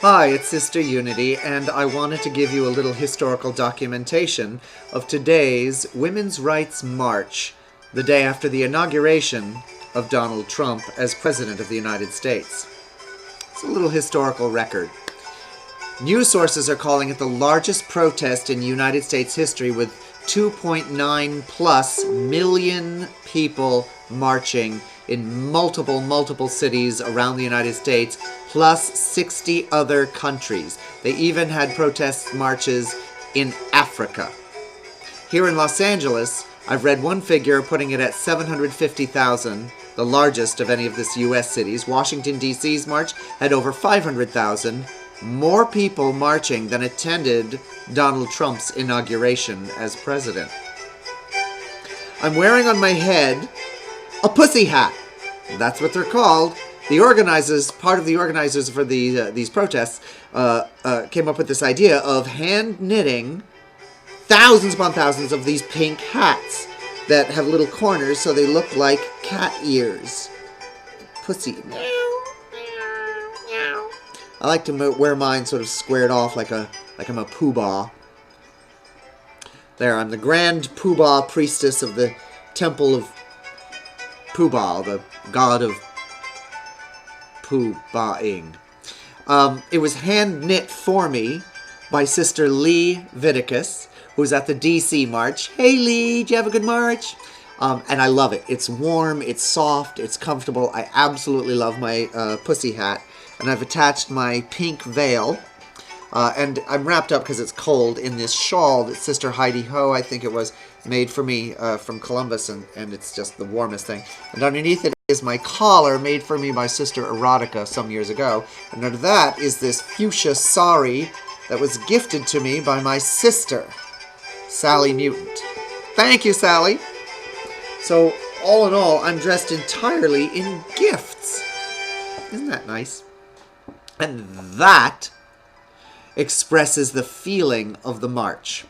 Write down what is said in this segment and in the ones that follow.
Hi, it's Sister Unity, and I wanted to give you a little historical documentation of today's Women's Rights March, the day after the inauguration of Donald Trump as President of the United States. It's a little historical record. News sources are calling it the largest protest in United States history, with 2.9 plus million people marching in multiple cities around the United States, plus 60 other countries. They even had protest marches in Africa. Here in Los Angeles, I've read one figure putting it at 750,000, the largest of any of the U.S. cities. Washington, D.C.'s march had over 500,000. More people marching than attended Donald Trump's inauguration as president. I'm wearing on my head a pussy hat. That's what they're called. The organizers, part of the organizers for these protests, came up with this idea of hand knitting thousands upon thousands of these pink hats that have little corners so they look like cat ears. Pussy. I like to wear mine sort of squared off like I'm a poobah. There, I'm the grand poobah priestess of the temple of Poobah, the god of poobahing. It was hand knit for me by Sister Lee Viticus, who was at the DC March. Hey Lee, did you have a good march? And I love it. It's warm, it's soft, it's comfortable. I absolutely love my pussy hat. And I've attached my pink veil. And I'm wrapped up because it's cold in this shawl that Sister Heidi Ho, I think it was, made for me from Columbus. And it's just the warmest thing. And underneath it is my collar made for me by Sister Erotica some years ago. And under that is this fuchsia sari that was gifted to me by my sister, Sally Mutant. Thank you, Sally. So, all in all, I'm dressed entirely in gifts. Isn't that nice? And that expresses the feeling of the march.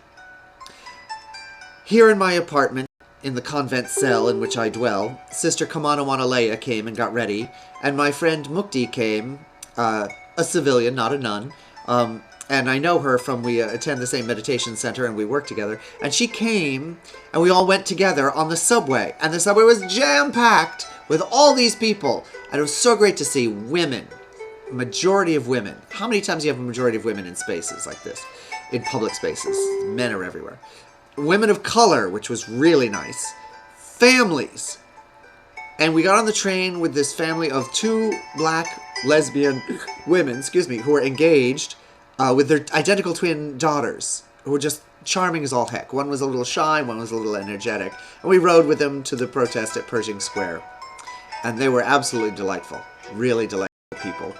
Here in my apartment, in the convent cell in which I dwell, Sister Kamana Wanalea came and got ready, and my friend Mukti came, a civilian, not a nun, and I know her from we attend the same meditation center and we work together, and she came and we all went together on the subway, and the subway was jam-packed with all these people, and it was so great to see women. Majority of women. How many times do you have a majority of women in spaces like this? In public spaces. Men are everywhere. Women of color, which was really nice. Families. And we got on the train with this family of two black lesbian women, who were engaged with their identical twin daughters, who were just charming as all heck. One was a little shy, one was a little energetic. And we rode with them to the protest at Pershing Square. And they were absolutely delightful. Really delightful people.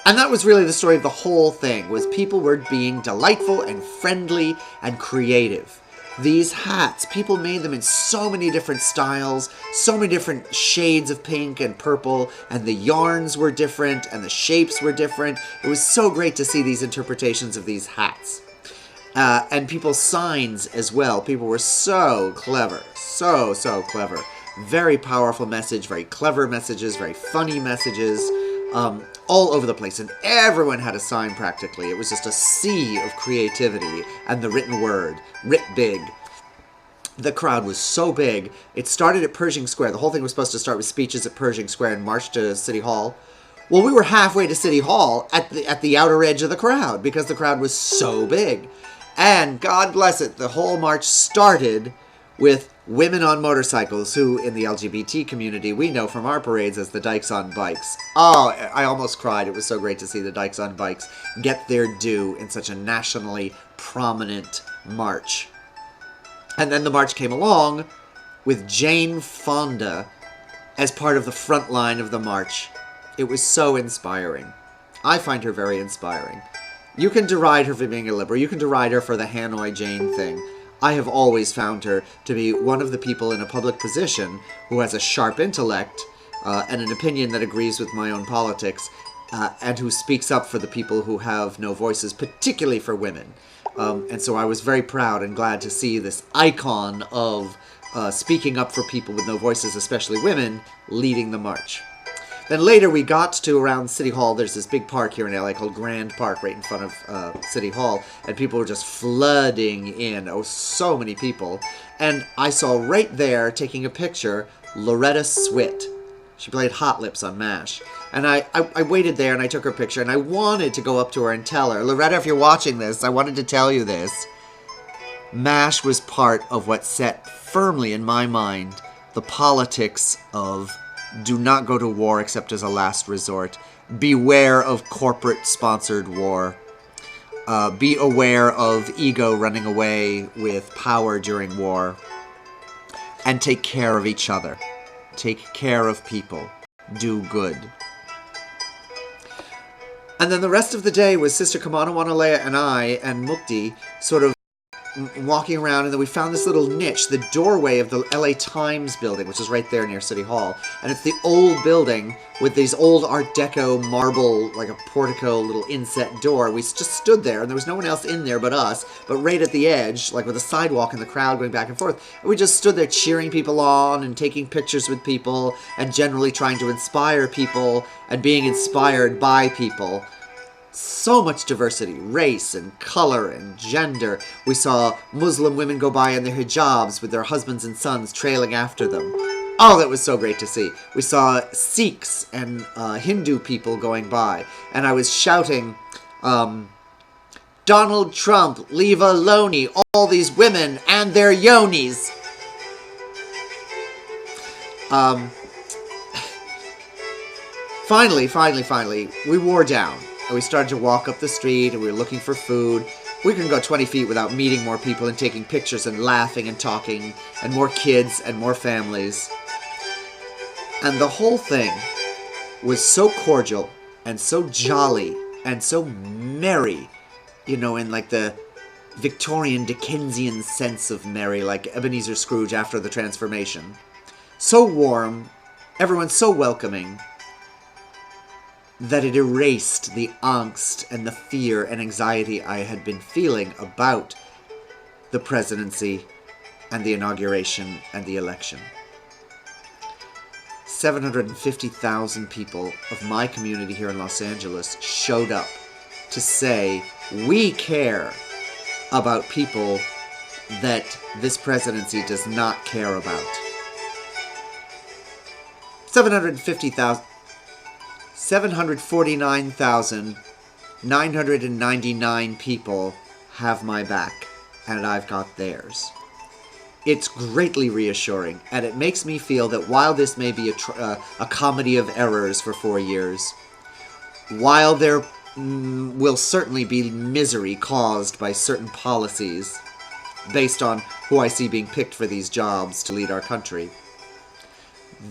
And that was really the story of the whole thing, was people were being delightful and friendly and creative. These hats, people made them in so many different styles, so many different shades of pink and purple, and the yarns were different, and the shapes were different. It was so great to see these interpretations of these hats. And people's signs as well. People were so clever, so clever. Very powerful message, very clever messages, very funny messages. All over the place, and everyone had a sign practically. It was just a sea of creativity and the written word, writ big. The crowd was so big. It started at Pershing Square. The whole thing was supposed to start with speeches at Pershing Square and march to City Hall. Well, we were halfway to City Hall at the outer edge of the crowd because the crowd was so big. And God bless it, the whole march started with women on motorcycles, who in the LGBT community we know from our parades as the Dykes on Bikes. Oh, I almost cried. It was so great to see the Dykes on Bikes get their due in such a nationally prominent march. And then the march came along with Jane Fonda as part of the front line of the march. It was so inspiring. I find her very inspiring. You can deride her for being a liberal. You can deride her for the Hanoi Jane thing. I have always found her to be one of the people in a public position who has a sharp intellect and an opinion that agrees with my own politics, and who speaks up for the people who have no voices, particularly for women. And so I was very proud and glad to see this icon of speaking up for people with no voices, especially women, leading the march. Then later we got to around City Hall. There's this big park here in LA called Grand Park right in front of City Hall. And people were just flooding in. Oh, so many people. And I saw right there, taking a picture, Loretta Swit. She played Hot Lips on MASH. And I waited there and I took her picture. And I wanted to go up to her and tell her, Loretta, if you're watching this, I wanted to tell you this. MASH was part of what set firmly in my mind the politics of do not go to war except as a last resort. Beware of corporate-sponsored war. Be aware of ego running away with power during war. And take care of each other. Take care of people. Do good. And then the rest of the day was Sister Kamana Wanalea and I and Mukti sort of walking around, and then we found this little niche, the doorway of the LA Times building, which is right there near City Hall. And it's the old building with these old Art Deco marble, like a portico, little inset door. We just stood there, and there was no one else in there but us, but right at the edge, like with a sidewalk and the crowd going back and forth. And we just stood there cheering people on and taking pictures with people and generally trying to inspire people and being inspired by people. So much diversity, race and color and gender. We saw Muslim women go by in their hijabs with their husbands and sons trailing after them. Oh, that was so great to see. We saw Sikhs and Hindu people going by. And I was shouting, Donald Trump, leave alone all these women and their yonis. Finally, we wore down. And we started to walk up the street, and we were looking for food. We couldn't go 20 feet without meeting more people and taking pictures and laughing and talking, and more kids and more families. And the whole thing was so cordial and so jolly and so merry, you know, in like the Victorian Dickensian sense of merry, like Ebenezer Scrooge after the transformation. So warm, everyone so welcoming, that it erased the angst and the fear and anxiety I had been feeling about the presidency and the inauguration and the election. 750,000 people of my community here in Los Angeles showed up to say, we care about people that this presidency does not care about. 749,999 people have my back, and I've got theirs. It's greatly reassuring, and it makes me feel that while this may be a comedy of errors for 4 years, while there will certainly be misery caused by certain policies based on who I see being picked for these jobs to lead our country,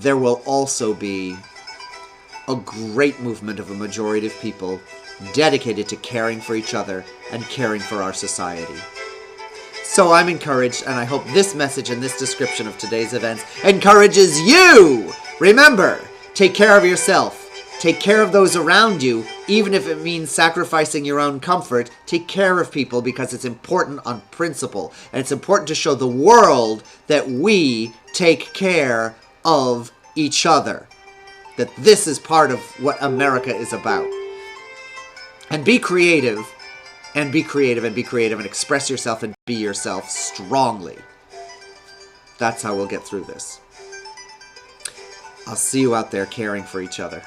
there will also be a great movement of a majority of people dedicated to caring for each other and caring for our society. So I'm encouraged, and I hope this message and this description of today's events encourages you! Remember, take care of yourself. Take care of those around you, even if it means sacrificing your own comfort. Take care of people because it's important on principle. And it's important to show the world that we take care of each other. That this is part of what America is about. And be creative, and be creative, and be creative, and express yourself and be yourself strongly. That's how we'll get through this. I'll see you out there caring for each other.